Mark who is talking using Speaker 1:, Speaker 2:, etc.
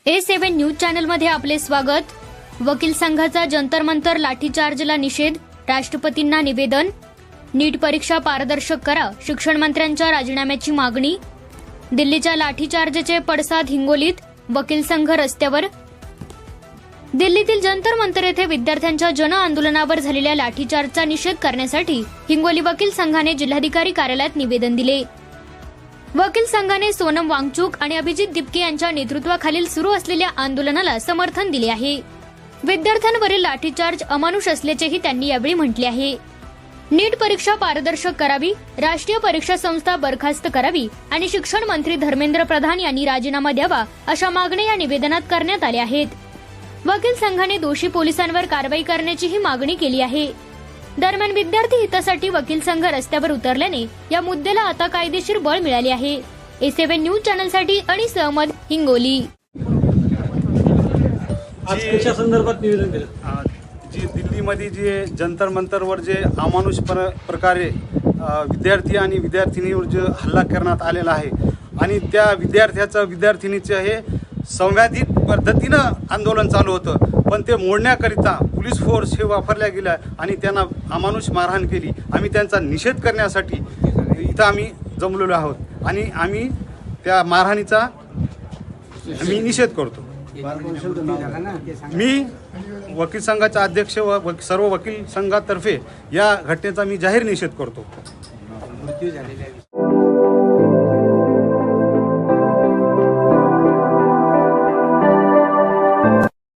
Speaker 1: A7 news चॅनलमध्ये आपले स्वागत। वकील संघाचा जंतर मंतर लाठीचार्जला निषेध, राष्ट्रपतींना निवेदन। नीट परीक्षा पारदर्शक करा, शिक्षण मंत्र्यांच्या राजीनाम्याची मागणी। दिल्लीच्या लाठीचार्जचे पडसाद हिंगोलीत, वकील संघ रस्त्यावर। दिल्लीतील जंतर मंतर येथे विद्यार्थ्यांच्या जन आंदोलनावर झालेल्या लाठीचार्जचा निषेध करण्यासाठी हिंगोली वकील संघाने जिल्हाधिकारी कार्यालयात निवेदन दिले। वकील संघाने सोनम वांगचूक आणि अभिजित दिपके यांच्या नेतृत्वाखालील सुरू असलेल्या आंदोलनाला समर्थन दिले आहे। विद्यार्थ्यांवरील लाठीचार्ज अमानुष असल्याचेही त्यांनी यावेळी म्हटले आहे। नीट परीक्षा पारदर्शक करावी, राष्ट्रीय परीक्षा संस्था बरखास्त करावी आणि शिक्षण मंत्री धर्मेंद्र प्रधान यांनी राजीनामा द्यावा, अशा मागण्या या निवेदनात करण्यात आल्या आहेत। वकील संघाने दोषी पोलिसांवर कारवाई करण्याचीही मागणी केली आहे। दरम्यान विद्यार्थी हितासाठी वकील संघ रस्त्यावर उतरल्याने या मुद्द्याला आता कायदेशीर बळ मिळाले आहे। A7 न्यूज चॅनलसाठी अनिस अहमद, हिंगोली।
Speaker 2: आज कशा संदर्भात निवेदन केलं?
Speaker 3: जी दिल्लीमध्ये जे जंतर मंतरवर जे अमानुष प्रकारे विद्यार्थी आणि विद्यार्थिनीवर जो हल्ला करण्यात आलेला आहे आणि त्या विद्यार्थिनीचं हे संवादित पद्धतीनं आंदोलन चालू होतं, पण ते मोडण्याकरिता पोलीस फोर्स हे वापरल्या गेला आणि त्यांना अमानुष मारहाण केली। आम्ही त्यांचा निषेध करण्यासाठी इथं आम्ही जमलेलो आहोत आणि आम्ही त्या मारहाणीचा निषेध करतो। मी वकील संघाचा अध्यक्ष व सर्व वकील संघातर्फे या घटनेचा मी जाहीर निषेध करतो।